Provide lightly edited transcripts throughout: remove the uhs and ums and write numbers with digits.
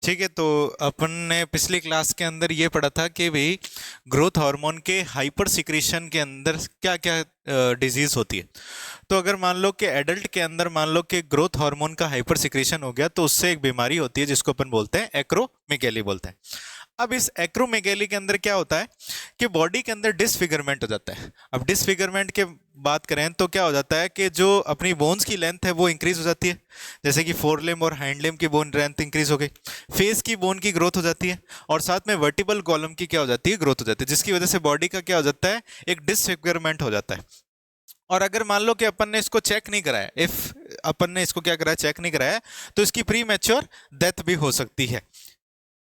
ठीक है, तो अपन ने पिछली क्लास के अंदर ये पढ़ा था कि भाई ग्रोथ हार्मोन के हाइपर सिक्रीशन के अंदर क्या क्या डिजीज होती है। तो अगर मान लो कि एडल्ट के अंदर मान लो कि ग्रोथ हार्मोन का हाइपर सिक्रीशन हो गया, तो उससे एक बीमारी होती है जिसको अपन बोलते हैं एक्रोमेगैली बोलते हैं। अब इस एक्रोमेगैली के अंदर क्या होता है कि बॉडी के अंदर डिसफिगरमेंट हो जाता है। अब डिसफिगरमेंट के बात करें तो क्या हो जाता है कि जो अपनी बोन्स की लेंथ है वो इंक्रीज हो जाती है, जैसे कि फोर लिम्ब और हाइंड लिम्ब की बोन लेंथ इंक्रीज हो गई, फेस की बोन की ग्रोथ हो जाती है, और साथ में वर्टिबल कॉलम की क्या हो जाती है, ग्रोथ हो जाती है, जिसकी वजह से बॉडी का क्या हो जाता है, एक डिसफिगरमेंट हो जाता है। और अगर मान लो कि अपन ने इसको चेक नहीं कराया, इफ अपन ने इसको क्या कराया, चेक नहीं कराया, तो इसकी प्री मैच्योर डेथ भी हो सकती है।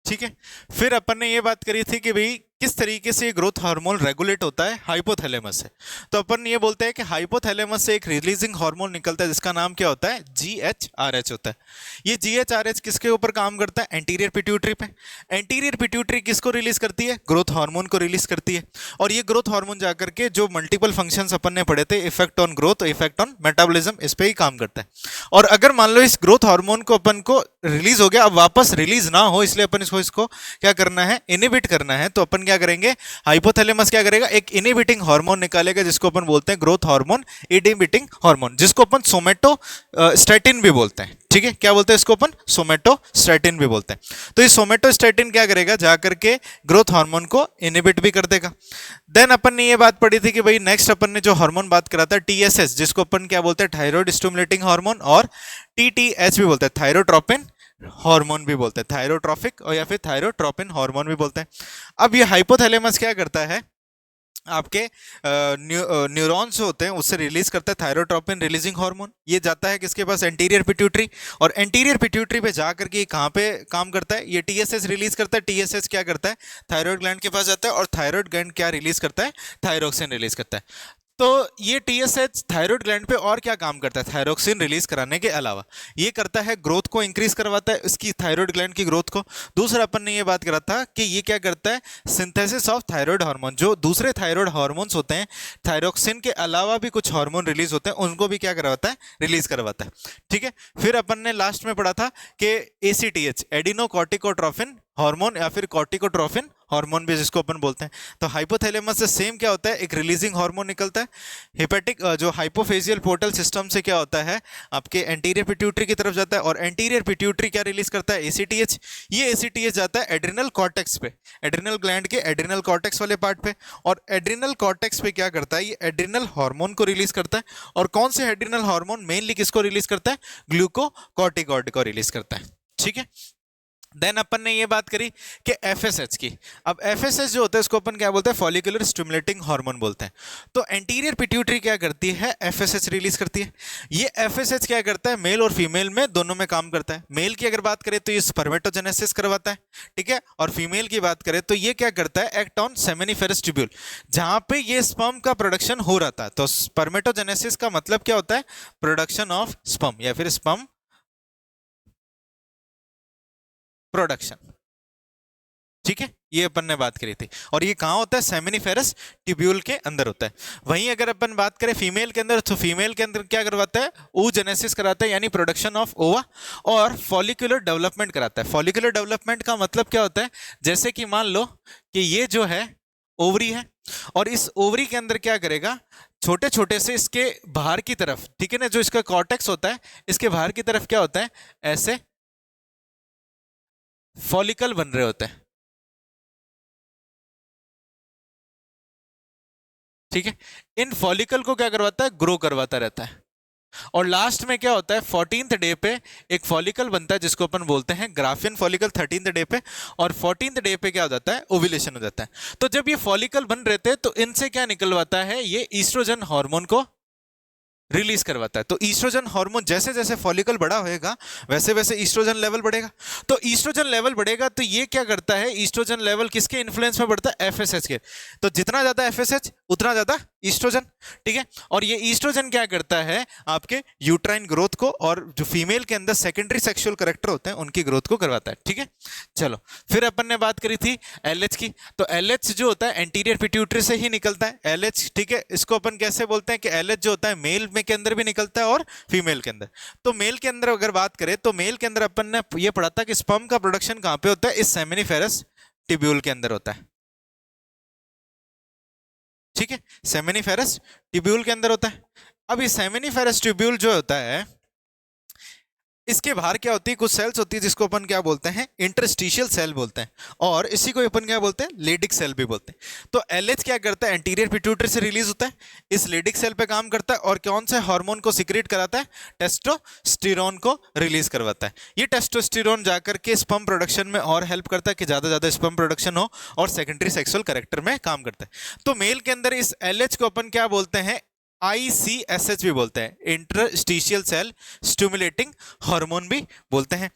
ठीक है। फिर अपन ने ये बात करी थी कि भाई किस तरीके से ग्रोथ हार्मोन रेगुलेट होता है, हाइपोथैलेमस से। तो अपन ये बोलते हैं कि हाइपोथैलेमस से एक रिलीजिंग हार्मोन निकलता है जिसका नाम क्या होता है, जीएचआरएच होता है। ये जीएचआरएच किसके ऊपर काम करता है, एंटीरियर पिट्यूटरी पे। एंटीरियर पिट्यूटरी किसको रिलीज करती है, ग्रोथ हार्मोन को रिलीज करती है। और ये ग्रोथ हार्मोन जाकर के जो मल्टीपल फंक्शंस अपन ने पढ़े थे, effect on growth, effect on metabolism, इस पे ही काम करता है। और अगर मान लो इस ग्रोथ हार्मोन को अपन को रिलीज हो गया, अब वापस रिलीज ना हो, इसलिए अपन इसको क्या करना है, इनिबिट करना है। तो अपन क्या करेंगे, हाइपोथैलेमस क्या करेगा, एक इनिबिटिंग हार्मोन निकालेगा जिसको अपन बोलते हैं ग्रोथ हार्मोन इनिबिटिंग हार्मोन, जिसको अपन सोमेटोस्टैटिन भी बोलते हैं। ठीक है, क्या बोलते हैं इसको अपन, सोमेटोस्टैटिन भी बोलते हैं। तो ये सोमेटोस्टैटिन क्या करेगा, जाकर के ग्रोथ हार्मोन को इनिबिट भी कर देगा। देन अपन ने ये बात पढ़ी थी कि भाई नेक्स्ट अपन ने जो हार्मोन बात करा था टीएसएच, जिसको अपन क्या बोलते हैं, थायराइड स्टिमुलेटिंग हार्मोन, और टीटीएच भी बोलते हैं, थायरोट्रोपिन हार्मोन भी बोलते हैं, थायरोट्रॉफिक और या फिर थायरोट्रोपिन हार्मोन भी बोलते हैं। अब ये हाइपोथैलेमस क्या करता है, आपके न्यूरॉन्स होते हैं उससे रिलीज करता है थायरोट्रोपिन रिलीजिंग हार्मोन। ये जाता है किसके पास, एंटीरियर पिट्यूटरी, और एंटीरियर पिट्यूटरी पे जाकर के कहाँ पे काम करता है, ये टीएसएच रिलीज करता है। टीएसएच क्या करता है, थायराइड ग्लैंड के पास जाता है, और थायराइड ग्लैंड क्या रिलीज करता है, थायरोक्सिन रिलीज करता है। तो ये टीएसएच थायराइड ग्लैंड पे और क्या काम करता है, थायरोक्सिन रिलीज कराने के अलावा ये करता है ग्रोथ को इंक्रीज करवाता है, इसकी थायराइड ग्लैंड की ग्रोथ को। दूसरा अपन ने ये बात करा था कि ये क्या करता है, सिंथेसिस ऑफ थायराइड हार्मोन, जो दूसरे थायराइड हार्मोन्स होते हैं, थायरोक्सिन के अलावा भी कुछ हार्मोन रिलीज होते हैं, उनको भी क्या करवाता है, रिलीज करवाता है। ठीक है। फिर अपन ने लास्ट में पढ़ा था कि एसीटीएच, एडिनोकॉर्टिकोट्रोफिन हार्मोन या फिर कॉर्टिकोट्रोफिन हार्मोन भी जिसको अपन बोलते हैं। तो हाइपोथैलेमस से सेम क्या होता है, एक रिलीजिंग हार्मोन निकलता है। हेपेटिक जो हाइपोफेजियल पोर्टल सिस्टम से क्या होता है, आपके एंटीरियर पिट्यूटरी की तरफ जाता है, और एंटीरियर पिट्यूटरी क्या रिलीज करता है, एसीटीएच। ये एसीटीएच जाता है एड्रिनल कॉर्टेक्स पे, एड्रिनल ग्लैंड के एड्रिनल कॉर्टेक्स वाले पार्ट पे, और एड्रिनल कॉर्टेक्स पे क्या करता है, ये एड्रिनल हार्मोन को रिलीज करता है। और कौन से एड्रिनल हार्मोन मेनली किसको रिलीज करता है, ग्लूकोकॉर्टिकॉइड को रिलीज करता है। ठीक है। देन अपन ने ये बात करी कि एफएसएच की। अब एफएसएच जो होता है उसको अपन क्या बोलते हैं, फॉलिकुलर स्टिमुलेटिंग हार्मोन बोलते हैं। तो एंटीरियर पिट्यूटरी क्या करती है, एफएसएच रिलीज करती है। ये एफएसएच क्या करता है, मेल और फीमेल में दोनों में काम करता है। मेल की अगर बात करें तो ये स्पर्मेटोजेनेसिस करवाता है, ठीक है, और फीमेल की बात करें तो ये क्या करता है, एक्ट ऑन सेमिनिफेरस ट्यूब्यूल, जहां पे ये स्पर्म का प्रोडक्शन हो रहा था। तो स्पर्मेटोजेनेसिस का मतलब क्या होता है, प्रोडक्शन ऑफ स्पर्म या फिर स्पर्म प्रोडक्शन। ठीक है, ये अपन ने बात करी थी, और ये कहाँ होता है, सेमिनिफेरस ट्यूब्यूल के अंदर होता है। वहीं अगर अपन बात करें फीमेल के अंदर, तो फीमेल के अंदर क्या करवाता है, oogenesis कराता है, यानी प्रोडक्शन ऑफ ओवा, और फॉलिकुलर डेवलपमेंट कराता है। फॉलिकुलर डेवलपमेंट का मतलब क्या होता है, जैसे कि मान लो कि ये जो है ओवरी है, और इस ओवरी के अंदर क्या करेगा, छोटे छोटे से इसके बाहर की तरफ, ठीक है ना, जो इसका कॉर्टेक्स होता है, इसके बाहर की तरफ क्या होता है, ऐसे फॉलिकल बन रहे होते हैं। ठीक है। इन फॉलिकल को क्या करवाता है, ग्रो करवाता रहता है। और लास्ट में क्या होता है, 14th डे पे एक फॉलिकल बनता है जिसको अपन बोलते हैं ग्राफियन फॉलिकल, 13th डे पे, और 14th डे पे क्या हो जाता है, ओव्यूलेशन हो जाता है। तो जब ये फॉलिकल बन रहे थे तो इनसे क्या निकलवाता है, ये ईस्ट्रोजन हार्मोन को रिलीज करवाता है। तो ईस्ट्रोजन हार्मोन, जैसे जैसे फॉलिकल बड़ा होएगा वैसे वैसे ईस्ट्रोजन लेवल बढ़ेगा। तो ईस्ट्रोजन लेवल बढ़ेगा तो ये क्या करता है, ईस्ट्रोजन लेवल किसके इन्फ्लुएंस में बढ़ता है, एफएसएच के। तो जितना ज्यादा एफएसएच उतना ज्यादा ईस्ट्रोजन, ठीक है। और ये ईस्ट्रोजन क्या करता है, आपके यूट्राइन ग्रोथ को और जो फीमेल के अंदर सेकेंडरी सेक्सुअल करैक्टर होते हैं उनकी ग्रोथ को करवाता है, ठीक है। चलो फिर अपन ने बात करी थी एलएच की, तो एलएच जो होता है एंटीरियर पिट्यूटरी से ही निकलता है एलएच, ठीक है। इसको अपन कैसे बोलते हैं कि एलएच जो होता है मेल में के अंदर भी निकलता है और फीमेल के अंदर। तो मेल के अंदर अगर बात करें तो मेल के अंदर अपन ने ये पढ़ा था कि स्पर्म का प्रोडक्शन कहां पे होता है, इस सेमिनिफेरस ट्यूब्यूल के अंदर होता है, ठीक है। सेमिनिफेरस ट्यूब्यूल के अंदर होता है। अब ये सेमिनिफेरस ट्यूब्यूल जो होता है इसके बाहर क्या होती है, कुछ सेल्स होती है जिसको अपन क्या बोलते हैं, इंटरस्टिशियल सेल बोलते हैं, और इसी को अपन क्या बोलते हैं, लेडिक सेल भी बोलते हैं। तो एलएच क्या करता है, एंटीरियर पिट्यूटरी से रिलीज होता है, इस लेडिक सेल पे काम करता है और कौन से हार्मोन को सिक्रेट कराता है, टेस्टोस्टेरोन को रिलीज करवाता है। ये टेस्टोस्टेरोन जाकर के स्पर्म प्रोडक्शन में और हेल्प करता है कि ज्यादा ज्यादा स्पर्म प्रोडक्शन हो, और सेकेंडरी सेक्सुअल कैरेक्टर में काम करता है। तो मेल के अंदर इस एलएच को अपन क्या बोलते हैं, ICSH भी बोलते हैं, इंटरस्टिशियल सेल स्टिमुलेटिंग हार्मोन भी बोलते हैं।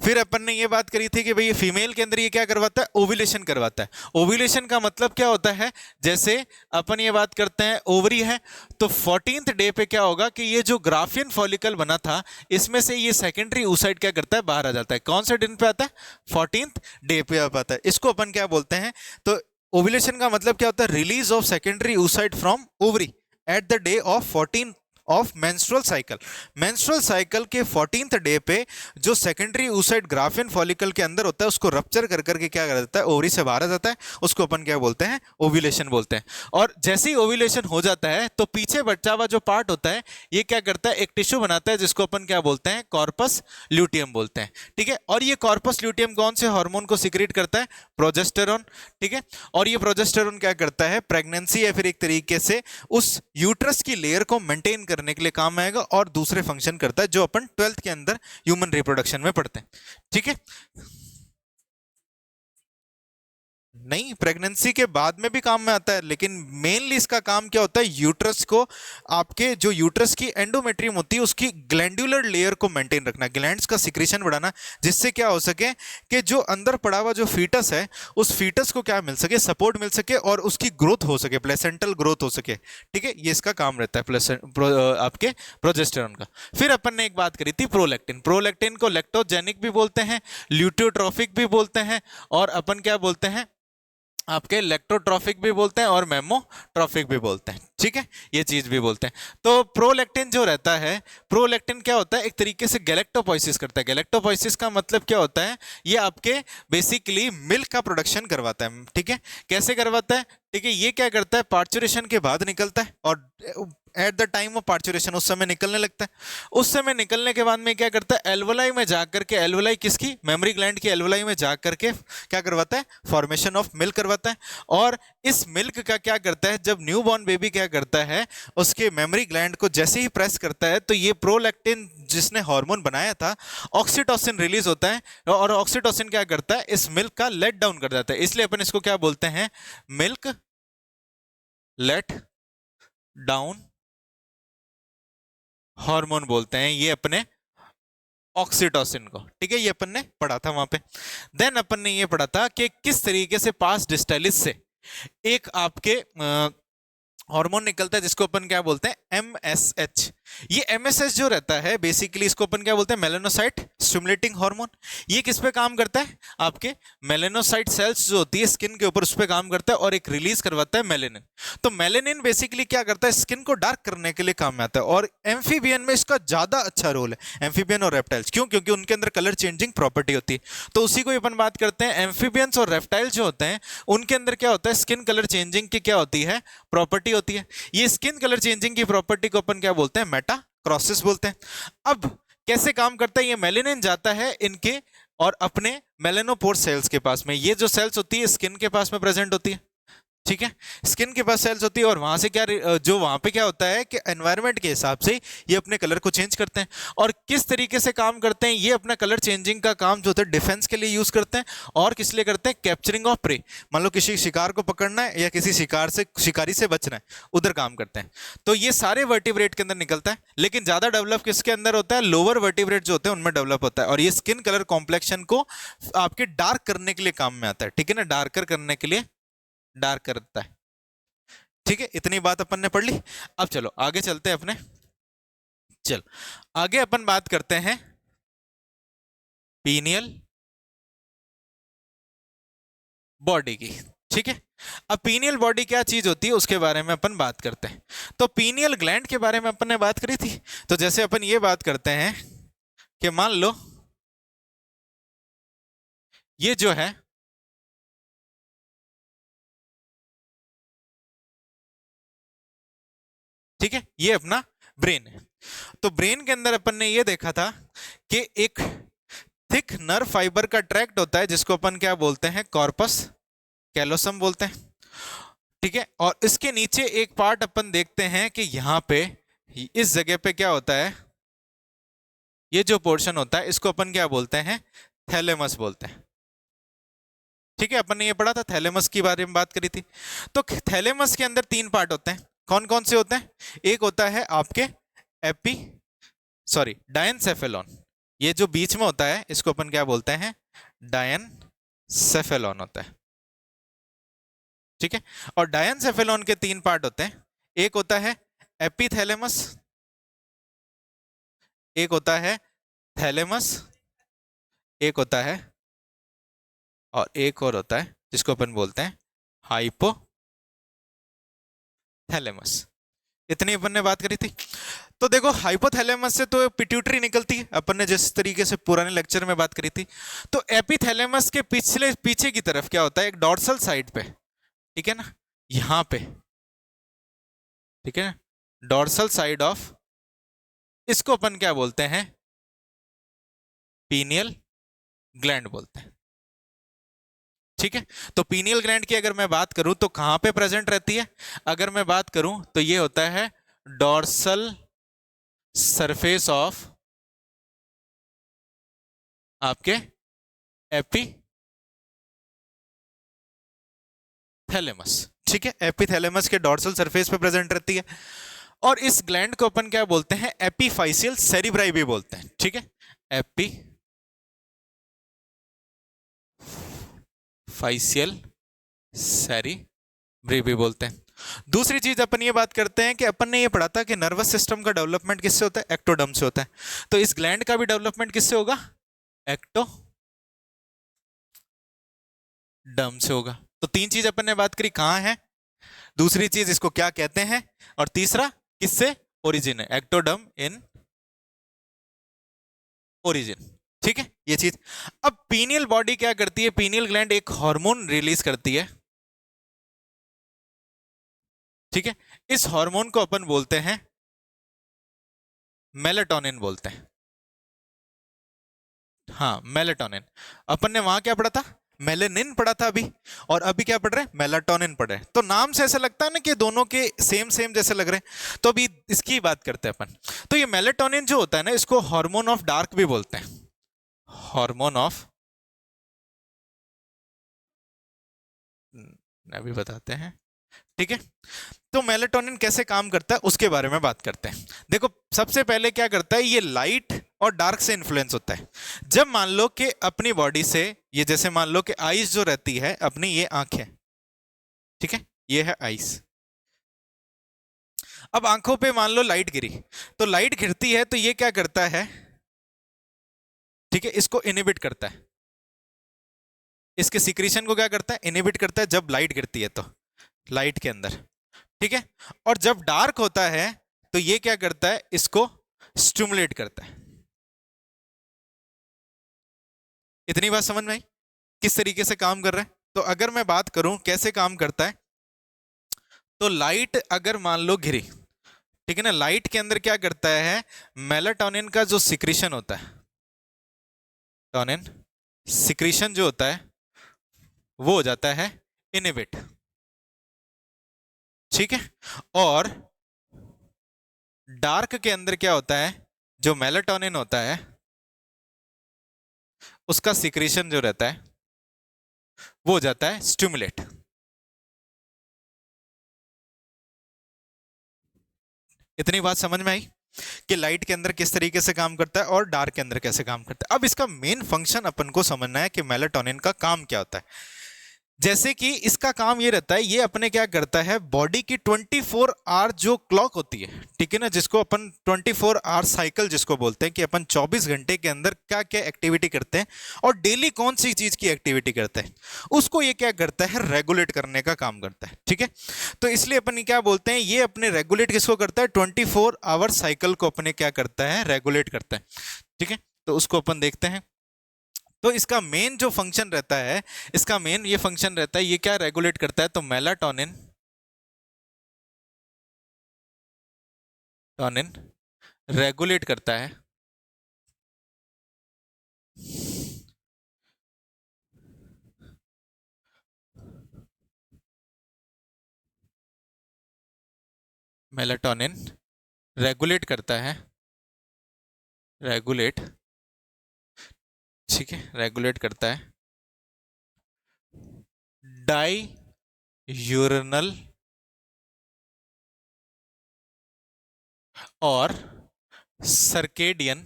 फिर अपन ने ये बात करी थी कि भाई फीमेल के अंदर ये क्या करवाता है, ओव्यूलेशन करवाता है। ओव्यूलेशन का मतलब क्या होता है, जैसे अपन ये बात करते हैं ओवरी है, तो 14th डे पे क्या होगा कि ये जो ग्राफियन फॉलिकल बना था इसमें से ये सेकेंडरी oocyte क्या करता है, बाहर आ जाता है। कौन से दिन पे आता है, 14th डे पे आता है। इसको अपन क्या बोलते हैं, तो ओव्यूलेशन का मतलब क्या होता है, release of secondary oocyte from ovary at the day of 14 of menstrual cycle. Menstrual cycle के 14th डे पे जो सेकेंडरी oocyte ग्राफियन फॉलिकल के अंदर होता है उसको रप्चर कर करके क्या कर देता है, ओवरी से बाहर आ जाता है, उसको अपन क्या बोलते हैं, ओव्यूलेशन बोलते हैं। और जैसे ही ओव्यूलेशन हो जाता है तो पीछे बचा हुआ जो पार्ट होता है ये क्या करता है, एक टिश्यू बनाता है जिसको अपन क्या बोलते हैं, कॉर्पस ल्यूटियम बोलते हैं, ठीक है। और ये कॉर्पस ल्यूटियम कौन से हार्मोन को सिक्रेट करता है, प्रोजेस्टेरोन, ठीक है। और ये प्रोजेस्टेरोन क्या करता है, प्रेगनेंसी या फिर एक तरीके से उस यूट्रस की लेयर को मेंटेन करने के लिए काम आएगा, और दूसरे फंक्शन करता है जो अपन 12th के अंदर ह्यूमन रिप्रोडक्शन में पढ़ते हैं, ठीक है। नहीं, प्रेगनेंसी के बाद में भी काम में आता है, लेकिन मेनली इसका काम क्या होता है, यूट्रस को, आपके जो यूट्रस की एंडोमेट्रियम होती है उसकी ग्लैंडुलर लेयर को मेंटेन रखना, ग्लैंड्स का सिक्रीशन बढ़ाना, जिससे क्या हो सके कि जो अंदर पड़ा हुआ जो फीटस है उस फीटस को क्या मिल सके, सपोर्ट मिल सके और उसकी ग्रोथ हो सके, प्लेसेंटल ग्रोथ हो सके, ठीक है। ये इसका काम रहता है आपके प्रोजेस्टेरॉन का। फिर अपन ने एक बात करी थी प्रोलैक्टिन, प्रोलैक्टिन को लैक्टोजेनिक भी बोलते हैं, ल्यूटियोट्रॉफिक भी बोलते हैं, और अपन क्या बोलते हैं, आपके इलेक्ट्रोट्रॉफिक भी बोलते हैं और मेमोट्रॉफिक भी बोलते हैं, ठीक है। ये चीज भी बोलते हैं। तो प्रोलैक्टिन जो रहता है, प्रोलैक्टिन क्या होता है, एक तरीके से गैलेक्टोपोइसिस करता है। गैलेक्टोपोइसिस का मतलब क्या होता है, ये आपके बेसिकली मिल्क का प्रोडक्शन करवाता है, ठीक है। कैसे करवाता है, ठीक है, ये क्या करता है, पार्चुरेशन के बाद निकलता है, और at the time of parturition उस समय निकलने लगता है। उस समय निकलने के बाद में क्या करता है, एल्वोलाई में जाकर के, एल्वोलाई किसकी, मेमोरी ग्लैंड की एल्वोलाई में जाकर के क्या करवाता है, फॉर्मेशन ऑफ मिल्क करवाता है। और इस मिल्क का क्या करता है, जब न्यूबॉर्न बेबी क्या करता है, उसके मेमोरी ग्लैंड को जैसे ही प्रेस करता है तो ये प्रोलैक्टिन जिसने हार्मोन बनाया था, ऑक्सीटोसिन रिलीज होता है, और ऑक्सीटोसिन क्या करता है, इस मिल्क का लेट डाउन कर देता है। इसलिए अपन इसको क्या बोलते हैं, मिल्क लेट डाउन हार्मोन बोलते हैं, ये अपने ऑक्सीटोसिन को, ठीक है। ये अपन ने पढ़ा था वहां पे। देन अपन ने ये पढ़ा था कि किस तरीके से पास डिस्टेलिस से एक आपके हार्मोन निकलता है जिसको अपन क्या बोलते हैं, MSH। ये MSH जो रहता है बेसिकली इसको अपन क्या बोलते हैं, मेलानोसाइट स्टिमुलेटिंग हार्मोन। ये किस पे काम करता है, आपके मेलानोसाइट सेल्स जो होती है स्किन के ऊपर उस पे काम करता है, और एक रिलीज करवाता है मेलेनिन। तो मेलेनिन बेसिकली क्या करता है, स्किन को डार्क करने के लिए काम में आता है, और एम्फीबियन में इसका ज्यादा अच्छा रोल है, एम्फीबियन और रेप्टाइल्स। क्यों, क्योंकि उनके अंदर कलर चेंजिंग प्रॉपर्टी होती है। तो उसी को अपन बात करते हैं, एम्फीबियंस और रेप्टाइल्स जो होते हैं उनके अंदर क्या होता है, स्किन कलर चेंजिंग की क्या होती है, प्रॉपर्टी होती है। ये स्किन कलर चेंजिंग की प्रॉपर्टी को अपन क्या बोलते हैं, मेटाक्रोसिस बोलते हैं। अब कैसे काम करता है, ये मेलेनिन जाता है इनके और अपने मेलेनोपोर सेल्स के पास में। ये जो सेल्स होती है स्किन के पास में प्रेजेंट होती है, ठीक है, स्किन के पास सेल्स होती है, और वहां से क्या जो वहां पे क्या होता है कि एनवायरनमेंट के हिसाब से ये अपने कलर को चेंज करते हैं। और किस तरीके से काम करते हैं, ये अपना कलर चेंजिंग का काम जो होता है डिफेंस के लिए यूज करते हैं, और किस लिए करते हैं, कैप्चरिंग ऑफ प्रे। मान लो किसी शिकार को पकड़ना है या किसी शिकारी से बचना है, उधर काम करते हैं। तो ये सारे वर्टिब्रेट के अंदर निकलता है, लेकिन ज्यादा डेवलप किसके अंदर होता है, लोअर वर्टिब्रेट जो होते हैं उनमें डेवलप होता है। और ये स्किन कलर कॉम्प्लेक्शन को आपके डार्क करने के लिए काम में आता है, ठीक है ना, डार्कर करने के लिए डार्क करता है, ठीक है, इतनी बात अपन ने पढ़ ली। अब चलो आगे चलते हैं अपने। चल आगे अपन बात करते हैं पीनियल बॉडी की। ठीक है, अब पीनियल बॉडी क्या चीज होती है उसके बारे में अपन बात करते हैं। तो पीनियल ग्लैंड के बारे में अपन ने बात करी थी। तो जैसे अपन ये बात करते हैं कि मान लो ये जो है ठीक है, ये अपना ब्रेन है। तो ब्रेन के अंदर अपन ने ये देखा था कि एक थिक नर्व फाइबर का ट्रैक्ट होता है जिसको अपन क्या बोलते हैं, कॉर्पस कैलोसम बोलते हैं। ठीक है, और इसके नीचे एक पार्ट अपन देखते हैं कि यहां पे इस जगह पे क्या होता है, ये जो पोर्शन होता है इसको अपन क्या बोलते हैं, थैलेमस बोलते हैं। ठीक है, अपन ने ये पढ़ा था, थैलेमस की बारे में बात करी थी। तो थैलेमस के अंदर तीन पार्ट होते हैं। कौन कौन से होते हैं? एक होता है आपके एपी डायनसेफेलॉन, ये जो बीच में होता है इसको अपन क्या बोलते हैं, डायनसेफेलॉन होता है। ठीक है, और डायनसेफेलॉन के तीन पार्ट होते हैं। एक होता है एपीथैलेमस, एक होता है थैलेमस, एक होता है और एक और होता है जिसको अपन बोलते हैं हाइपोथैलेमस। इतनी अपन ने बात करी थी। तो देखो हाइपोथैलेमस से तो पिट्यूटरी निकलती है, अपन ने जिस तरीके से पुराने लेक्चर में बात करी थी। तो एपीथैलेमस के पीछे की तरफ क्या होता है, एक डॉर्सल साइड पे, ठीक है ना, यहां पे, ठीक है ना, डॉर्सल साइड ऑफ, इसको अपन क्या बोलते हैं, पीनियल ग्लैंड बोलते हैं। ठीक है, तो पीनियल ग्लैंड की अगर मैं बात करूं तो कहां पे प्रेजेंट रहती है, अगर मैं बात करूं तो ये होता है डॉर्सल सरफेस ऑफ आपके एपीथैलेमस। ठीक है, एपीथैलेमस के डॉर्सल सरफेस पे प्रेजेंट रहती है। और इस ग्लैंड को अपन क्या बोलते हैं, एपीफाइशियल सेरिब्राई भी बोलते हैं। ठीक है, एपीफाइशियल सेरिब्री भी बोलते हैं। दूसरी चीज अपन ये बात करते हैं कि अपन ने ये पढ़ा था कि नर्वस सिस्टम का डेवलपमेंट किससे होता है, एक्टोडर्म से होता है। तो इस ग्लैंड का भी डेवलपमेंट किससे होगा, एक्टोडर्म से होगा। तो तीन चीज अपन ने बात करी, कहां है, दूसरी चीज इसको क्या कहते हैं, और तीसरा किससे ओरिजिन है, एक्टोडर्म इन ओरिजिन। ठीक है, ये चीज। अब पीनियल बॉडी क्या करती है, पीनियल ग्लैंड एक हार्मोन रिलीज करती है। ठीक है, इस हार्मोन को अपन बोलते हैं मेलेटोनिन बोलते हैं। हाँ, मेलेटोनिन। अपन ने वहां क्या पढ़ा था, मेलेनिन पढ़ा था अभी, और अभी क्या पढ़ रहे हैं, मेलाटोनिन पढ़ रहे हैं। तो नाम से ऐसा लगता है ना कि दोनों के सेम सेम जैसे लग रहे हैं। तो अभी इसकी बात करते हैं अपन। तो ये मेलेटोनिन जो होता है ना, इसको हार्मोन ऑफ डार्क भी बोलते हैं, हार्मोन ऑफ, अभी बताते हैं। ठीक है, तो मेलेटोनिन कैसे काम करता है उसके बारे में बात करते हैं। देखो सबसे पहले क्या करता है, ये लाइट और डार्क से इन्फ्लुएंस होता है। जब मान लो कि अपनी बॉडी से, ये जैसे मान लो कि आईज जो रहती है अपनी, ये आंखें, ठीक है, ये है आईज। अब आंखों पे मान लो लाइट गिरी, तो लाइट गिरती है तो ये क्या करता है, ठीक है, इसको इनिबिट करता है, इसके सिक्रीशन को क्या करता है, इनिबिट करता है जब लाइट गिरती है तो, लाइट के अंदर। ठीक है, और जब डार्क होता है तो ये क्या करता है, इसको स्टिमुलेट करता है। इतनी बात समझ में आई किस तरीके से काम कर रहा है। तो अगर मैं बात करूं कैसे काम करता है, तो लाइट अगर मान लो घिरी, ठीक है ना, लाइट के अंदर क्या करता है, मेलाटोनिन का जो सिक्रीशन होता है, टोनिन सिक्रीशन जो होता है वो हो जाता है इनिबिट। ठीक है, और डार्क के अंदर क्या होता है, जो मेलाटोनिन होता है उसका सिक्रीशन जो रहता है वो हो जाता है स्टिमुलेट। इतनी बात समझ में आई कि लाइट के अंदर किस तरीके से काम करता है और डार्क के अंदर कैसे काम करता है। अब इसका मेन फंक्शन अपन को समझना है कि मेलाटोनिन का काम क्या होता है। जैसे कि इसका काम ये रहता है, ये अपने क्या करता है, बॉडी की 24 आवर जो क्लॉक होती है, ठीक है ना, जिसको अपन 24 आवर साइकिल जिसको बोलते हैं, कि अपन 24 घंटे के अंदर क्या क्या एक्टिविटी करते हैं और डेली कौन सी चीज की एक्टिविटी करते हैं, उसको ये क्या करता है, रेगुलेट करने का काम करता है। ठीक है, तो इसलिए अपन क्या बोलते हैं, ये अपने रेगुलेट किसको करता है, 24 आवर साइकिल को अपने क्या करता है, रेगुलेट करता है। ठीक है, तो उसको अपन देखते हैं। तो इसका मेन जो फंक्शन रहता है, इसका मेन ये फंक्शन रहता है, ये क्या रेगुलेट करता है, तो मेलाटोनिन टोनिन रेगुलेट करता है मेलाटोनिन रेगुलेट करता है, रेगुलेट, ठीक है, रेगुलेट करता है डाई यूरिनल और सर्केडियन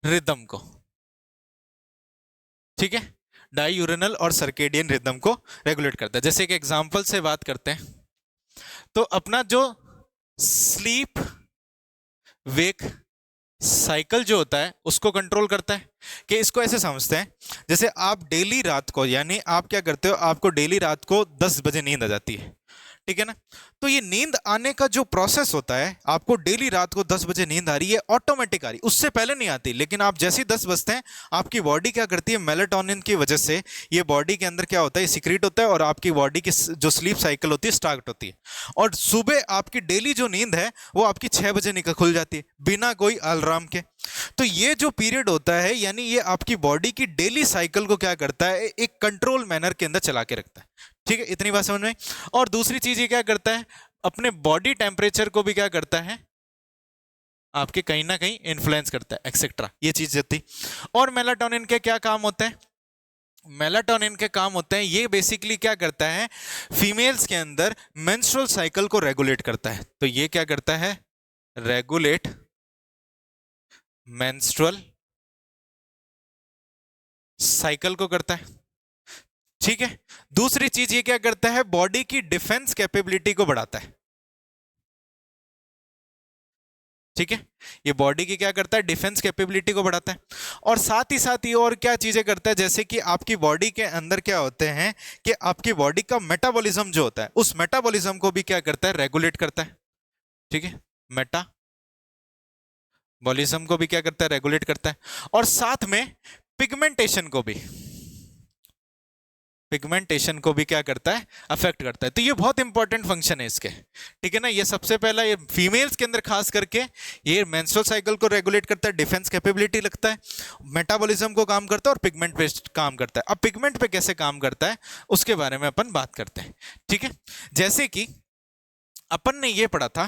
रिदम को। ठीक है, डाई यूरिनल और सर्केडियन रिदम को रेगुलेट करता है। जैसे एक एग्जांपल से बात करते हैं, तो अपना जो स्लीप वेक साइकिल जो होता है उसको कंट्रोल करता है। कि इसको ऐसे समझते हैं, जैसे आप डेली रात को, यानी आप क्या करते हो, आपको डेली रात को 10 बजे नींद आ जाती है, ठीक है ना, तो ये नींद आने का जो प्रोसेस होता है, आपको डेली रात को 10 बजे नींद आ रही है, ऑटोमेटिक आ रही, उससे पहले नहीं आती, लेकिन आप जैसे ही 10 बजते हैं, आपकी बॉडी क्या करती है, मेलाटोनिन की वजह से ये बॉडी के अंदर क्या होता है, सीक्रेट होता है, और आपकी बॉडी की जो स्लीप साइकिल होती है स्टार्ट होती है, और सुबह आपकी डेली जो नींद है वो आपकी 6 बजे निकल खुल जाती है बिना कोई अलार्म के। तो ये जो पीरियड होता है, यानी ये आपकी बॉडी की डेली साइकिल को क्या करता है, एक कंट्रोल मैनर के अंदर चला के रखता है। ठीक है, इतनी बात समझ में। और दूसरी चीज ये क्या करता है, अपने बॉडी टेम्परेचर को भी क्या करता है, आपके कहीं ना कहीं इन्फ्लुएंस करता है, एक्सेट्रा, ये चीज होती। और मेलाटोनिन के क्या काम होते हैं, मेलाटोनिन के काम होते हैं, ये बेसिकली क्या करता है, फीमेल्स के अंदर मेंस्ट्रुअल साइकिल को रेगुलेट करता है। तो ये क्या करता है, रेगुलेट मेंस्ट्रुअल साइकिल को करता है। ठीक है, दूसरी चीज ये क्या करता है, बॉडी की डिफेंस कैपेबिलिटी को बढ़ाता है। ठीक है, ये बॉडी की क्या करता है, डिफेंस कैपेबिलिटी को बढ़ाता है। और साथ ही और क्या चीजें करता है, जैसे कि आपकी बॉडी के अंदर क्या होते हैं, कि आपकी बॉडी का मेटाबॉलिज्म जो होता है, उस मेटाबॉलिज्म को भी क्या करता है, रेगुलेट करता है। ठीक है, मेटाबॉलिज्म को भी क्या करता है, रेगुलेट करता है। और साथ में पिगमेंटेशन को भी, पिगमेंटेशन को भी क्या करता है, अफेक्ट करता है। तो ये बहुत इंपॉर्टेंट फंक्शन है इसके। ठीक है ना, ये सबसे पहला, ये फीमेल्स के अंदर खास करके ये मेंस्ट्रुअल साइकिल को रेगुलेट करता है, डिफेंस कैपेबिलिटी लगता है, मेटाबॉलिज्म को काम करता है, और पिगमेंट पे काम करता है। अब पिगमेंट पे कैसे काम करता है उसके बारे में अपन बात करते हैं। ठीक है, जैसे कि अपन ने ये पढ़ा था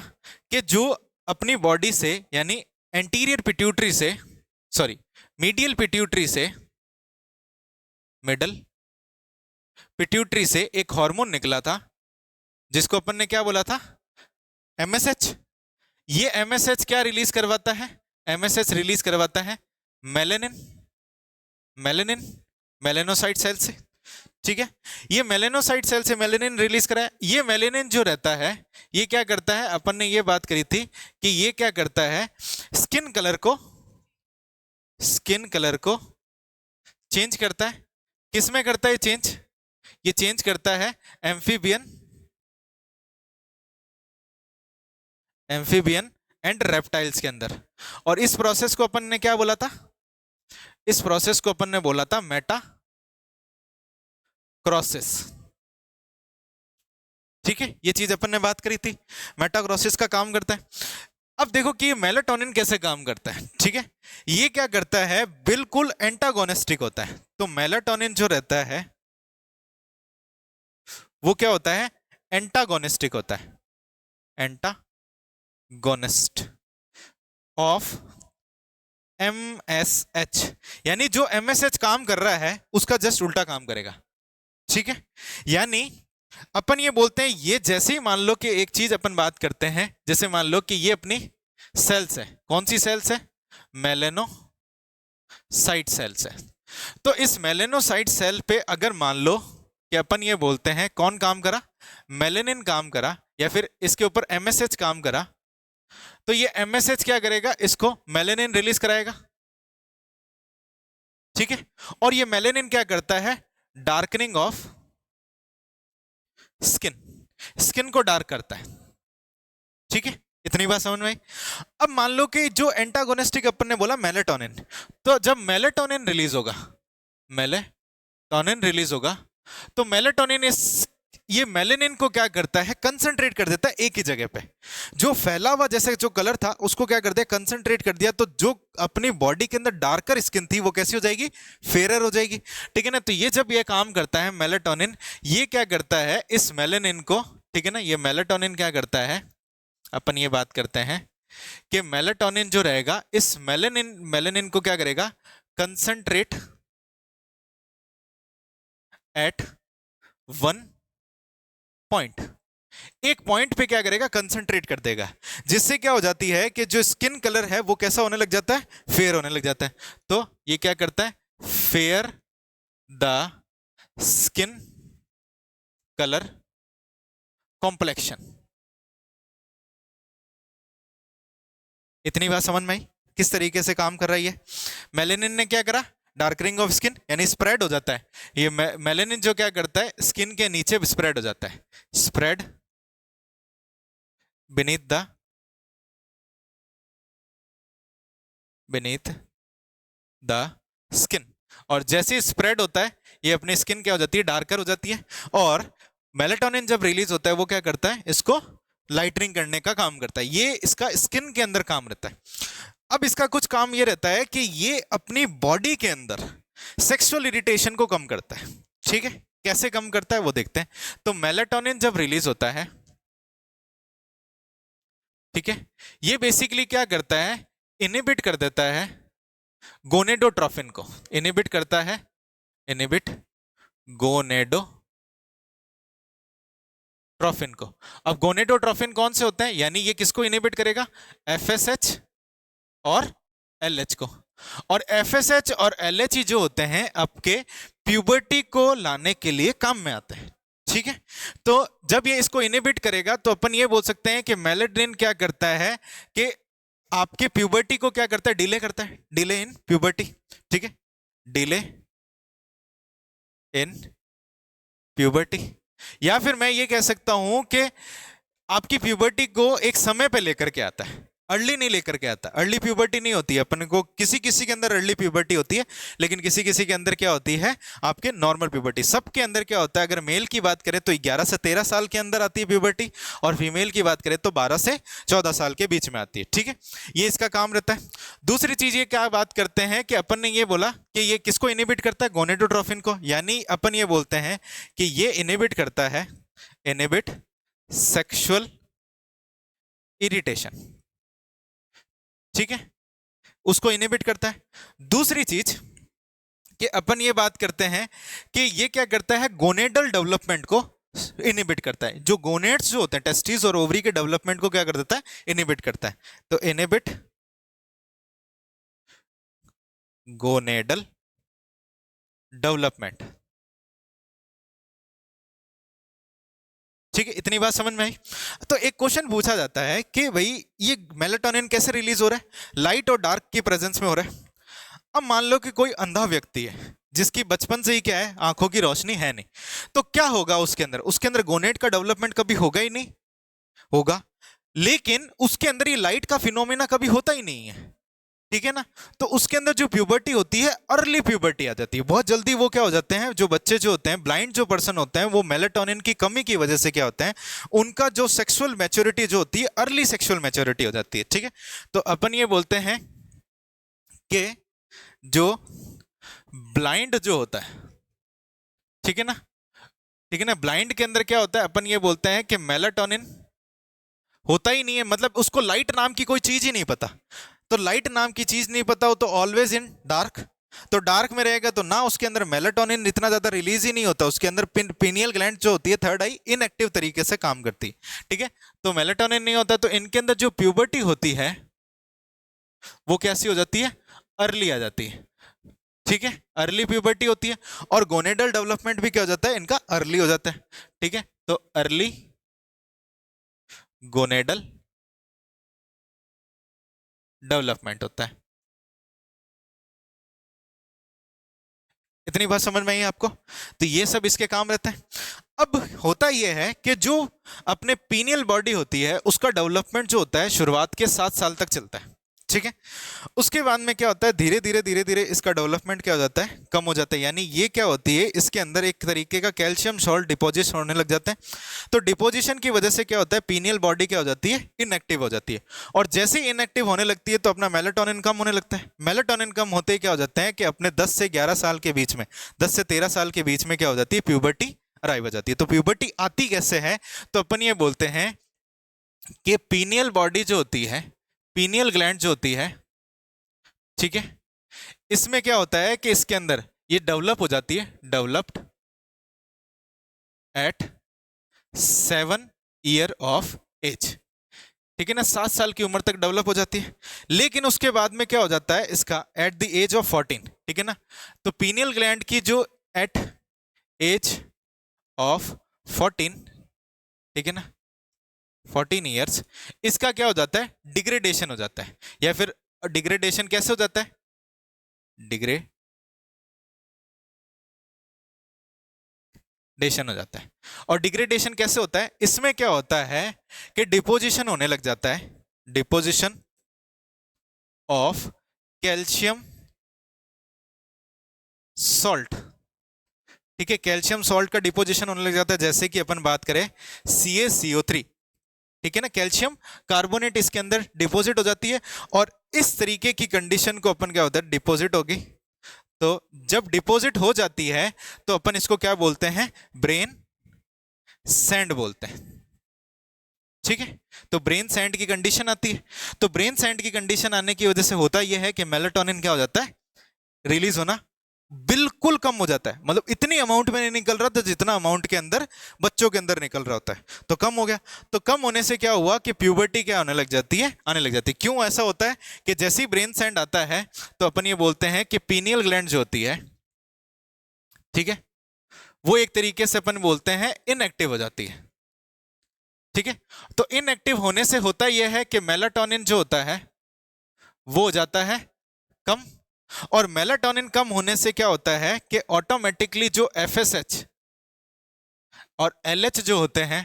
कि जो अपनी बॉडी से, यानी एंटीरियर पिट्यूटरी से, सॉरी मीडियल पिट्यूटरी से, मिडल पिट्यूटरी से एक हार्मोन निकला था, जिसको अपन ने क्या बोला था, एमएसएच। ये एमएसएच क्या रिलीज करवाता है, एमएसएच रिलीज करवाता है मेलेनिन, मेलेनिन मेलेनोसाइट सेल से। ठीक है, ये मेलेनोसाइट सेल से मेलेनिन रिलीज कराया। ये मेलेनिन जो रहता है, ये क्या करता है, अपन ने ये बात करी थी कि ये क्या करता है, स्किन कलर को, स्किन कलर को चेंज करता है। किसमें करता है चेंज, ये चेंज करता है एम्फीबियन, एम्फीबियन एंड रेप्टाइल्स के अंदर। और इस प्रोसेस को अपन ने क्या बोला था, इस प्रोसेस को अपन ने बोला था मेटा क्रॉसिस। ठीक है, ये चीज अपन ने बात करी थी, मेटाक्रोसिस का काम करता है। अब देखो कि ये मेलाटोनिन कैसे काम करता है। ठीक है, ये क्या करता है, बिल्कुल एंटागोनिस्टिक होता है। तो मेलाटोनिन जो रहता है वो क्या होता है, एंटागोनिस्टिक होता है, एंटागोनिस्ट ऑफ एमएसएच, यानी जो एमएसएच काम कर रहा है उसका जस्ट उल्टा काम करेगा। ठीक है, यानी अपन ये बोलते हैं, ये जैसे ही मान लो कि एक चीज अपन बात करते हैं, जैसे मान लो कि ये अपनी सेल्स है, कौन सी सेल्स है, मेलेनोसाइट सेल्स है। तो इस मेलेनोसाइट सेल पे अगर मान लो कि अपन ये बोलते हैं कौन काम करा, मेलेनिन काम करा, या फिर इसके ऊपर एमएसएच काम करा, तो ये एमएसएच क्या करेगा, इसको मेलेनिन रिलीज कराएगा, ठीक है। और ये मेलेनिन क्या करता है, डार्कनिंग ऑफ स्किन, स्किन को डार्क करता है, ठीक है। इतनी बात समझ में आई। अब मान लो कि जो एंटागोनिस्टिक अपन ने बोला मेलेटोनिन, तो जब मेलेटोनिन रिलीज होगा, मेलेटोनिन रिलीज होगा, तो मेलेटोनिन इस ये मेलेनिन को क्या करता है, कंसंट्रेट कर देता है एक ही जगह पे। जो फैला हुआ जैसे जो कलर था उसको क्या कर दिया, कंसंट्रेट कर दिया, तो जो अपनी बॉडी के अंदर डार्कर स्किन थी वो कैसी हो जाएगी, फेयर हो जाएगी, ठीक है ना। तो ये जब ये काम करता है मेलेटोनिन, ये क्या करता है इस मेलेनिन को, ठीक है ना, ये मेलेटोनिन क्या करता है, अपन ये बात करते हैं कि मेलेटोनिन जो रहेगा इस मेलेनिन को क्या करेगा, कंसंट्रेट एट वन पॉइंट, एक पॉइंट पे क्या करेगा, कंसंट्रेट कर देगा, जिससे क्या हो जाती है कि जो स्किन कलर है वो कैसा होने लग जाता है, फेयर होने लग जाता है। तो ये क्या करता है, fair the skin colour complexion. इतनी बात समझ में आई किस तरीके से काम कर रही है। मेलेनिन ने क्या करा, डार्कनिंग ऑफ स्किन, यानी स्प्रेड हो जाता है। ये मेलेनिन जो क्या करता है, स्किन के नीचे स्प्रेड हो जाता है, स्प्रेड beneath the skin, और जैसे स्प्रेड होता है ये अपनी स्किन क्या हो जाती है, डार्कर हो जाती है। और मेलेटोनिन जब रिलीज होता है वो क्या करता है, इसको लाइटनिंग करने का काम करता है, ये इसका स्किन के अंदर काम रहता है। अब इसका कुछ काम ये रहता है कि ये अपनी बॉडी के अंदर सेक्सुअल इरिटेशन को कम करता है, ठीक है। कैसे कम करता है वो देखते हैं। तो मेलेटोनिन जब रिलीज होता है, ठीक है, ये बेसिकली क्या करता है, इनिबिट कर देता है गोनेडोट्रोफिन को, इनिबिट करता है, इनिबिट गोनेडोट्रोफिन को। अब गोनेडोट्रोफिन कौन से होते हैं, यानी ये किसको इनिबिट करेगा, एफएसएच और एलएच को। और एफएसएच और एलएच जो होते हैं आपके प्यूबर्टी को लाने के लिए काम में आते हैं, ठीक है। तो जब ये इसको इनिबिट करेगा तो अपन ये बोल सकते हैं कि मेलेटोनिन क्या करता है कि आपके प्यूबर्टी को क्या करता है, डिले करता है, डिले इन प्यूबर्टी, ठीक है, डिले इन प्यूबर्टी। या फिर मैं ये कह सकता हूं कि आपकी प्यूबर्टी को एक समय पे लेकर के आता है, अर्ली नहीं लेकर के आता। अर्ली प्यूबर्टी नहीं होती है अपन को, किसी किसी के अंदर अर्ली प्यूबर्टी होती है, लेकिन किसी किसी के अंदर क्या होती है, आपके नॉर्मल प्यूबर्टी। सबके अंदर क्या होता है, अगर मेल की बात करें तो 11 से 13 साल के अंदर आती है प्यूबर्टी, और फीमेल की बात करें तो 12 से 14 साल के बीच में आती है, ठीक है। ये इसका काम रहता है। दूसरी चीज ये क्या बात करते हैं कि अपन ने ये बोला कि ये किसको इनिबिट करता है, गोनेडोट्रोफिन को, यानी अपन ये बोलते हैं कि ये इनिबिट करता है, इनिबिट सेक्सुअल इरिटेशन, ठीक है, उसको इनिबिट करता है। दूसरी चीज कि अपन ये बात करते हैं कि ये क्या करता है, गोनेडल डेवलपमेंट को इनिबिट करता है। जो गोनेड्स जो होते हैं, टेस्टिस और ओवरी के डेवलपमेंट को क्या कर देता है, इनिबिट करता है। तो इनिबिट गोनेडल डेवलपमेंट, ठीक है। इतनी बात समझ में आई। तो एक क्वेश्चन पूछा जाता है कि भाई ये मेलेटोनिन कैसे रिलीज हो रहा है, लाइट और डार्क की प्रेजेंस में हो रहा है। अब मान लो कि कोई अंधा व्यक्ति है जिसकी बचपन से ही क्या है, आंखों की रोशनी है नहीं, तो क्या होगा उसके अंदर, उसके अंदर गोनेड का डेवलपमेंट कभी होगा ही नहीं, होगा, लेकिन उसके अंदर ये लाइट का फिनोमेना कभी होता ही नहीं है, ठीक है ना। तो उसके अंदर जो प्यूबर्टी होती है, अर्ली प्यूबर्टी आ जाती है, बहुत जल्दी वो क्या हो जाते हैं, जो बच्चे जो होते हैं, ब्लाइंड जो पर्सन होते हैं, वो मेलेटोनिन की कमी की वजह से क्या होता है, उनका जो सेक्सुअल मैच्योरिटी जो होती है, अर्ली सेक्सुअल मैच्योरिटी हो जाती है, ठीक है। तो अपन ये बोलते हैं कि जो ब्लाइंड जो होता है, ठीक है ना, ठीक है ना, ब्लाइंड के अंदर क्या होता है, अपन ये बोलते हैं कि मेलेटोनिन होता ही नहीं है, मतलब उसको लाइट नाम की कोई चीज ही नहीं पता। तो लाइट नाम की चीज नहीं पता हो तो ऑलवेज इन डार्क, तो डार्क में रहेगा तो ना उसके अंदर मेलेटोनिन इतना ज्यादा रिलीज ही नहीं होता, उसके अंदर पिनियल ग्लैंड जो होती है, थर्ड आई, इनएक्टिव तरीके से काम करती है, ठीक है। तो मेलेटोनिन नहीं होता, तो इनके अंदर जो प्यूबर्टी होती है वो कैसी हो जाती है, अर्ली आ जाती है। ठीक है, अर्ली प्यूबर्टी होती है, और गोनेडल डेवलपमेंट भी क्या हो जाता है इनका, अर्ली हो जाता है। ठीक है, तो अर्ली गोनेडल डेवलपमेंट होता है। इतनी बात समझ में आई आपको? तो ये सब इसके काम रहते हैं। अब होता यह है कि जो अपने पीनियल बॉडी होती है उसका डेवलपमेंट जो होता है शुरुआत के 7 साल तक चलता है। ठीक है, उसके बाद में क्या होता है, धीरे धीरे धीरे धीरे इसका डेवलपमेंट क्या हो जाता है, कम हो जाता है। यानी ये क्या होती है, इसके अंदर एक तरीके का कैल्शियम सॉल्ट डिपोजिट होने लग जाते हैं। तो डिपोजिशन की वजह से क्या होता है, पीनियल बॉडी क्या हो जाती है, इनएक्टिव हो जाती है। और जैसे ही इनएक्टिव होने लगती है तो अपना मेलाटोनिन कम होने लगता है। मेलाटोनिन कम होते ही क्या हो जाता है कि अपने 10 से 11 साल के बीच में, 10 से 13 साल के बीच में क्या हो जाती है, प्यूबर्टी अराइव हो जाती है। तो प्यूबर्टी आती कैसे है, तो अपन ये बोलते हैं कि पीनियल बॉडी जो होती है, पीनियल ग्लैंड जो होती है, ठीक है, इसमें क्या होता है कि इसके अंदर ये डेवलप हो जाती है, developed at 7 year of age. ठीक है ना, 7 साल की उम्र तक डेवलप हो जाती है। लेकिन उसके बाद में क्या हो जाता है इसका, एट द एज ऑफ 14। ठीक है ना, तो पीनियल ग्लैंड की जो एट एज ऑफ 14, ठीक है ना, 14 ईयर्स, इसका क्या हो जाता है, डिग्रेडेशन हो जाता है। या फिर डिग्रेडेशन कैसे हो जाता है, डिग्रेडेशन हो जाता है। और डिग्रेडेशन कैसे होता है, इसमें क्या होता है कि डिपोजिशन होने लग जाता है, डिपोजिशन ऑफ कैल्शियम सॉल्ट। ठीक है, कैल्शियम सॉल्ट का डिपोजिशन होने लग जाता है। जैसे कि अपन बात करें CaCO3, ठीक है ना, कैल्शियम कार्बोनेट इसके अंदर डिपॉजिट हो जाती है। और इस तरीके की कंडीशन को अपन क्या होता है, डिपॉजिट होगी। तो जब डिपॉजिट हो जाती है तो अपन इसको क्या बोलते हैं, ब्रेन सैंड बोलते हैं। ठीक है, तो ब्रेन सैंड की कंडीशन आती है। तो ब्रेन सैंड की कंडीशन आने की वजह से होता यह है कि मेलाटोनिन क्या हो जाता है, रिलीज होना बिल्कुल कम हो जाता है। मतलब इतनी अमाउंट में नहीं निकल रहा था जितना अमाउंट के अंदर बच्चों के अंदर निकल रहा होता है, तो कम हो गया। तो कम होने से क्या हुआ कि प्यूबर्टी क्या होने लग जाती है, आने लग जाती है। क्यों ऐसा होता है कि जैसे ही ब्रेन सैंड आता है तो अपन ये बोलते हैं कि पीनियल ग्लैंड जो होती है, ठीक है, वो एक तरीके से अपन बोलते हैं इनएक्टिव हो जाती है। ठीक है, तो इनएक्टिव होने से होता यह है कि मेलाटोनिन जो होता है वो हो जाता है कम। और मेलाटोनिन कम होने से क्या होता है कि ऑटोमेटिकली जो FSH और LH जो होते हैं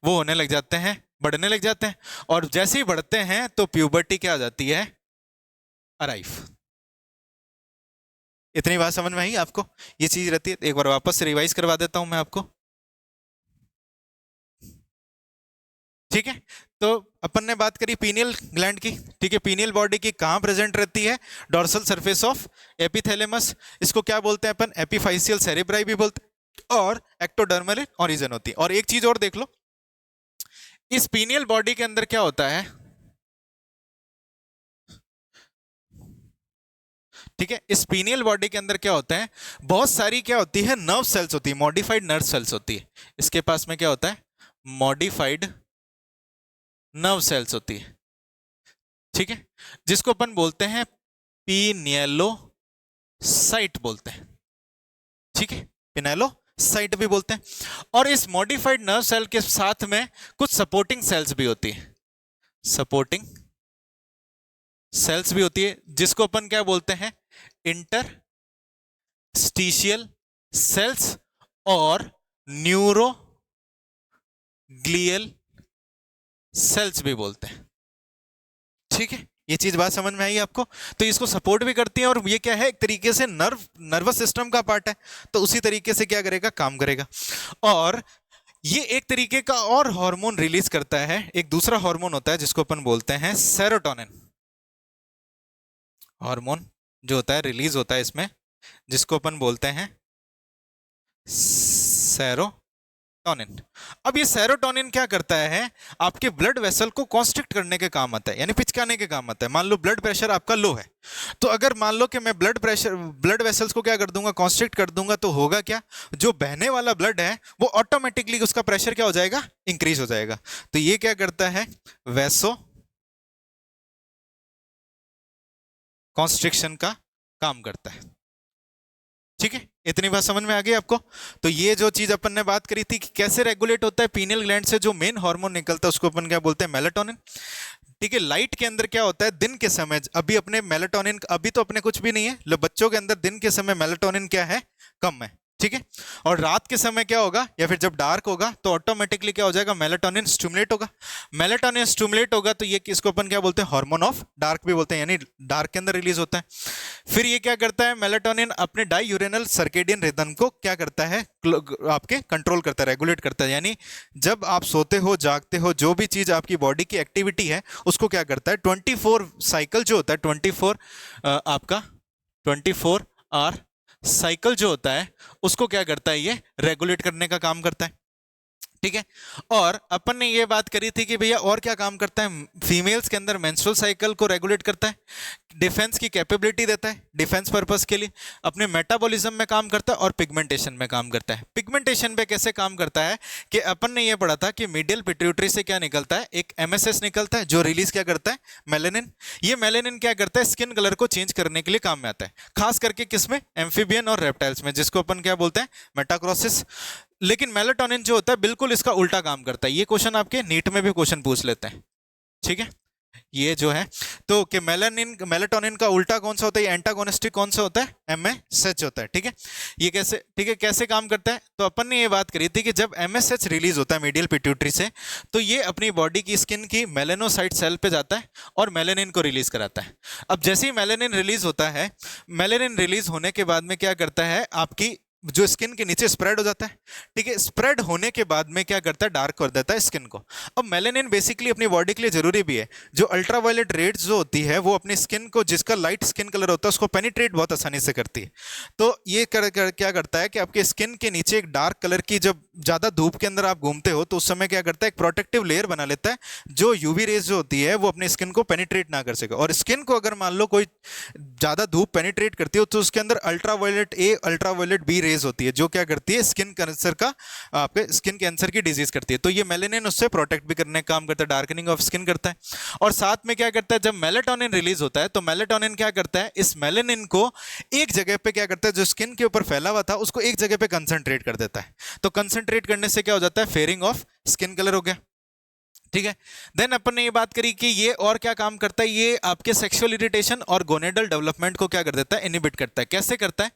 वो होने लग जाते हैं, बढ़ने लग जाते हैं। और जैसे ही बढ़ते हैं तो प्यूबर्टी क्या आ जाती है, अराइव। इतनी बात समझ में आई आपको? ये चीज रहती है, एक बार वापस से रिवाइज करवा देता हूं मैं आपको। ठीक है, तो अपन ने बात करी पीनियल ग्लैंड की। ठीक है, पीनियल बॉडी की कहां प्रेजेंट रहती है, डोर्सल सरफेस ऑफ एपिथैलेमस। इसको क्या बोलते हैं अपन, एपिफाइसियल सेरेब्राई भी बोलते हैं। और एक्टोडर्मल ओरिजिन होती है। और एक चीज और देख लो, इस पीनियल बॉडी के अंदर क्या होता है, ठीक है, इस पीनियल बॉडी के अंदर क्या होता है, बहुत सारी क्या होती है, नर्व सेल्स होती है, मॉडिफाइड नर्व सेल्स होती है। इसके पास में क्या होता है, मॉडिफाइड नर्व सेल्स होती है। ठीक है, जिसको अपन बोलते हैं पिनियलोसाइट बोलते हैं। ठीक है, पिनेलोसाइट भी बोलते हैं। और इस मॉडिफाइड नर्व सेल के साथ में कुछ सपोर्टिंग सेल्स भी होती है, सपोर्टिंग सेल्स भी होती है, जिसको अपन क्या बोलते हैं, इंटरस्टिशियल सेल्स और न्यूरोग्लियल सेल्स भी बोलते हैं। ठीक है, ये चीज बात समझ में आई आपको? तो इसको सपोर्ट भी करती है, और ये क्या है, एक तरीके से नर्वस सिस्टम का पार्ट है। तो उसी तरीके से क्या करेगा, काम करेगा। और ये एक तरीके का और हार्मोन रिलीज करता है, एक दूसरा हार्मोन होता है जिसको अपन बोलते हैं सेरोटोनिन हार्मोन, जो होता है रिलीज होता है इसमें, जिसको अपन बोलते हैं सेरोटोनिन। अब ये सेरोटोनिन क्या करता है, आपके ब्लड वेसल को कॉन्स्ट्रिक्ट करने के काम आता है, यानी पिचकाने के काम आता है। मान लो ब्लड प्रेशर आपका लो है, तो अगर मान लो कि मैं ब्लड वेसल्स को क्या कर दूंगा, कॉन्स्ट्रिक्ट कर दूंगा, तो होगा क्या, जो बहने वाला ब्लड है वो ऑटोमेटिकली उसका प्रेशर क्या हो जाएगा, इंक्रीज हो जाएगा। तो ये क्या करता है, वैसो कॉन्स्ट्रिक्शन का काम करता है। ठीक है, इतनी बात समझ में आ गई आपको। तो ये जो चीज अपन ने बात करी थी कि कैसे रेगुलेट होता है, पीनियल ग्लैंड से जो मेन हार्मोन निकलता है उसको अपन क्या बोलते हैं, मेलाटोनिन। ठीक है, लाइट के अंदर क्या होता है, दिन के समय अभी अपने मेलाटोनिन, अभी तो अपने कुछ भी नहीं है, बच्चों के अंदर दिन के समय मेलाटोनिन क्या है, कम है। ठीक है, और रात के समय क्या होगा, या फिर जब डार्क होगा तो ऑटोमेटिकली क्या हो जाएगा, मेलाटोनिन स्टिमुलेट होगा। मेलाटोनिन स्टिमुलेट होगा तो ये किसको अपन क्या बोलते हैं, हार्मोन ऑफ डार्क भी बोलते हैं, यानी डार्क के अंदर रिलीज होता है। फिर ये क्या करता है, मेलाटोनिन अपने डायूरेनल सर्केडियन रिदम को क्या करता है, आपके कंट्रोल करता है, रेगुलेट करता है। यानी जब आप सोते हो जागते हो, जो भी चीज आपकी बॉडी की एक्टिविटी है उसको क्या करता है, 24 साइकिल जो होता है, 24 आपका 24 आवर साइकिल जो होता है उसको क्या करता है, ये रेगुलेट करने का काम करता है। ठीक है, और अपन ने ये बात करी थी कि भैया और क्या काम करता है, फीमेल्स के अंदर मेंस्ट्रुअल साइकिल को रेगुलेट करता है, डिफेंस की कैपेबिलिटी देता है, डिफेंस पर्पस के लिए, अपने मेटाबॉलिज्म में काम करता है, और पिगमेंटेशन में काम करता है। पिगमेंटेशन पे कैसे काम करता है कि अपन ने ये पढ़ा था कि मीडियल पिट्यूटरी से क्या निकलता है, एक एमएसएस निकलता है जो रिलीज क्या करता है, मेलेनिन। ये मेलेनिन क्या करता है, स्किन कलर को चेंज करने के लिए काम में आता है, खास करके किसमें, एम्फीबियन और रेप्टाइल्स में, जिसको अपन क्या बोलते हैं, मेटाक्रोसिस। लेकिन मेलाटोनिन जो होता है बिल्कुल इसका उल्टा काम करता है। ये क्वेश्चन आपके नीट में भी क्वेश्चन पूछ लेते हैं। ठीक है, ये जो है तो कि मेलाटोनिन का उल्टा कौन सा होता है, एंटागोनिस्टिक कौन सा होता है, एमएसएच होता है। ठीक है, ये कैसे, ठीक है, कैसे काम करता है, तो अपन ने ये बात करी थी कि जब एमएसएच रिलीज होता है मीडियल पिट्यूटरी से, तो ये अपनी बॉडी की स्किन की मेलेनोसाइट सेल पे जाता है और मेलेनिन को रिलीज कराता है। अब जैसे ही मेलेनिन रिलीज होता है, मेलेनिन रिलीज होने के बाद में क्या करता है, आपकी जो स्किन के नीचे स्प्रेड हो जाता है। ठीक है, स्प्रेड होने के बाद में क्या करता है, डार्क कर देता है स्किन को। अब मेलेनिन बेसिकली अपनी बॉडी के लिए जरूरी भी है। जो अल्ट्रावायलेट रेड्स जो होती है वो अपनी स्किन को, जिसका लाइट स्किन कलर होता है उसको पेनिट्रेट बहुत आसानी से करती है। तो ये क्या करता है कि आपके स्किन के नीचे एक डार्क कलर की, जब ज्यादा धूप के अंदर आप घूमते हो तो उस समय क्या करता है, एक प्रोटेक्टिव लेयर बना लेता है, जो यूवी रेज जो होती है वो अपनी स्किन को पेनिट्रेट ना कर सके। और स्किन को अगर मान लो कोई ज्यादा धूप पेनिट्रेट करती हो तो उसके अंदर ultraviolet A, ultraviolet B rays होती है, जो क्या करती है, स्किन कैंसर का, आपके स्किन कैंसर की डिजीज करती है। तो ये मेलेनिन उससे प्रोटेक्ट भी करने का काम करता है, डार्कनिंग ऑफ स्किन करता है। और साथ में क्या करता है, जब मेलेटोनिन रिलीज होता है तो मेलेटोनिन क्या करता है, इस मेलेनिन को एक जगह पे क्या करता है, जो स्किन के ऊपर फैला हुआ था उसको एक जगह पे कंसंट्रेट कर देता है। तो कंसंट्रेट करने से क्या हो जाता है, फेयरिंग ऑफ स्किन कलर हो गया। ठीक है, देन अपन ने ये बात करी कि ये और क्या काम करता है, ये आपके सेक्सुअल इरिटेशन और गोनेडल डेवलपमेंट को क्या कर देता है, इनहिबिट करता है। कैसे करता है,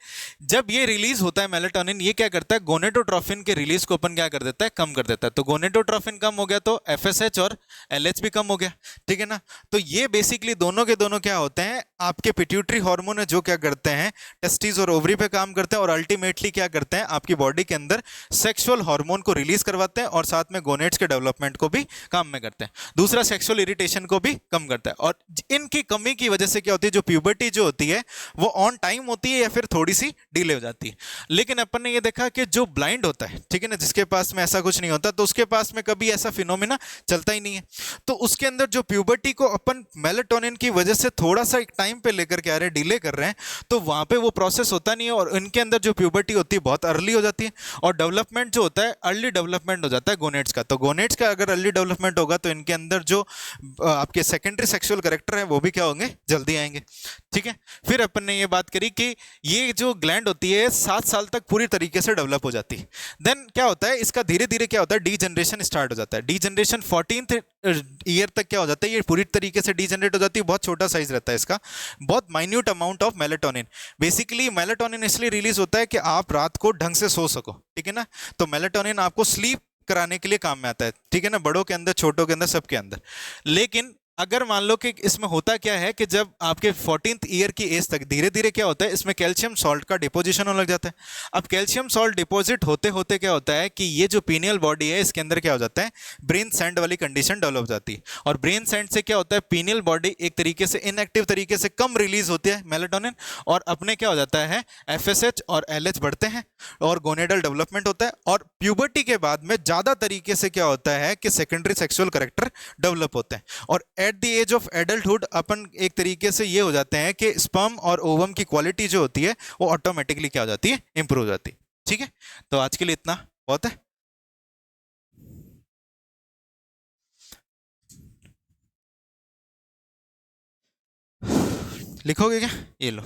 जब ये रिलीज होता है मेलेटोनिन, ये क्या करता है, गोनेडोट्रोफिन के रिलीज को अपन क्या कर देता है, कम कर देता है। तो गोनेडोट्रोफिन कम हो गया तो एफएसएच और एलएच भी कम हो गया। ठीक है ना, तो ये बेसिकली दोनों के दोनों क्या होते हैं, आपके पिट्यूटरी हार्मोन है, जो क्या करते हैं, टेस्टिस और ओवरी पे काम करते हैं, और अल्टीमेटली क्या करते हैं, आपकी बॉडी के अंदर सेक्सुअल हार्मोन को रिलीज करवाते हैं, और साथ में गोनेड्स के डेवलपमेंट को भी काम में करते हैं। दूसरा, सेक्सुअल इरिटेशन को भी कम करता है। और इनकी कमी की वजह से क्या होती है, जो प्यूबर्टी जो होती है वो ऑन टाइम होती है या फिर थोड़ी सी डिले हो जाती है। लेकिन अपन ने ये देखा कि जो ब्लाइंड होता है, ठीक है ना, जिसके पास में ऐसा कुछ नहीं होता, तो उसके पास में कभी ऐसा फिनोमिना चलता ही नहीं है। तो उसके अंदर जो प्यूबर्टी को अपन मेलेटोनिन की वजह से थोड़ा सा एक टाइम पे लेकर के आ रहे हैं, डिले कर रहे हैं, तो वहां पे वो प्रोसेस होता नहीं है, और इनके अंदर जो प्यूबर्टी होती है बहुत अर्ली हो जाती है, और डेवलपमेंट जो होता है अर्ली डेवलपमेंट हो जाता है गोनेड्स का। तो गोनेड्स का अगर अर्ली डेवलपमेंट होगा तो इनके अंदर जो आपके सेकेंडरी सेक्सुअल कैरेक्टर है वो भी क्या होंगे, जल्दी आएंगे। ठीक है, फिर अपन ने ये बात करी कि ये जो ग्लैंड होती है 7 साल तक पूरी तरीके से डेवलप हो जाती है। देन क्या होता है, इसका धीरे धीरे क्या होता है, डीजनरेशन स्टार्ट हो जाता है। डीजनरेशन 14th ईयर तक क्या हो जाता है, ये पूरी तरीके से डीजनरेट हो जाती है। बहुत छोटा साइज रहता है इसका, बहुत minute amount of melatonin. Basically melatonin इसलिए रिलीज होता है कि आप रात को ढंग से सो सको। ठीक है ना, तो मेलेटोनिन आपको स्लीप कराने के लिए काम में आता है। ठीक है ना, बड़ों के अंदर, छोटों के अंदर, सबके अंदर। लेकिन अगर मान लो कि इसमें होता क्या है कि जब आपके 14th ईयर की एज तक धीरे धीरे क्या होता है, इसमें कैल्शियम सॉल्ट का डिपोजिशन होने लग जाता है। अब कैल्शियम सॉल्ट डिपॉजिट होते होते क्या होता है कि ये जो पीनियल बॉडी है इसके अंदर क्या हो जाता है, ब्रेन सैंड वाली कंडीशन डेवलप हो जाती है। और ब्रेन सैंड से क्या होता है, पीनियल बॉडी एक तरीके से इनएक्टिव तरीके से कम रिलीज होती है मेलेटोनिन, और अपने क्या हो जाता है, एफएसएच और एलएच बढ़ते हैं, और गोनेडल डेवलपमेंट होता है। और प्यूबर्टी के बाद में ज्यादा तरीके से क्या होता है कि सेकेंडरी सेक्सुअल कैरेक्टर डेवलप होते हैं। और at the age of adulthood अपन एक तरीके से ये हो जाते हैं कि स्पर्म और ओवम की क्वालिटी जो होती है वो ऑटोमेटिकली क्या हो जाती है, इंप्रूव हो जाती है। ठीक है, तो आज के लिए इतना बहुत है। लिखोगे क्या, ये लो।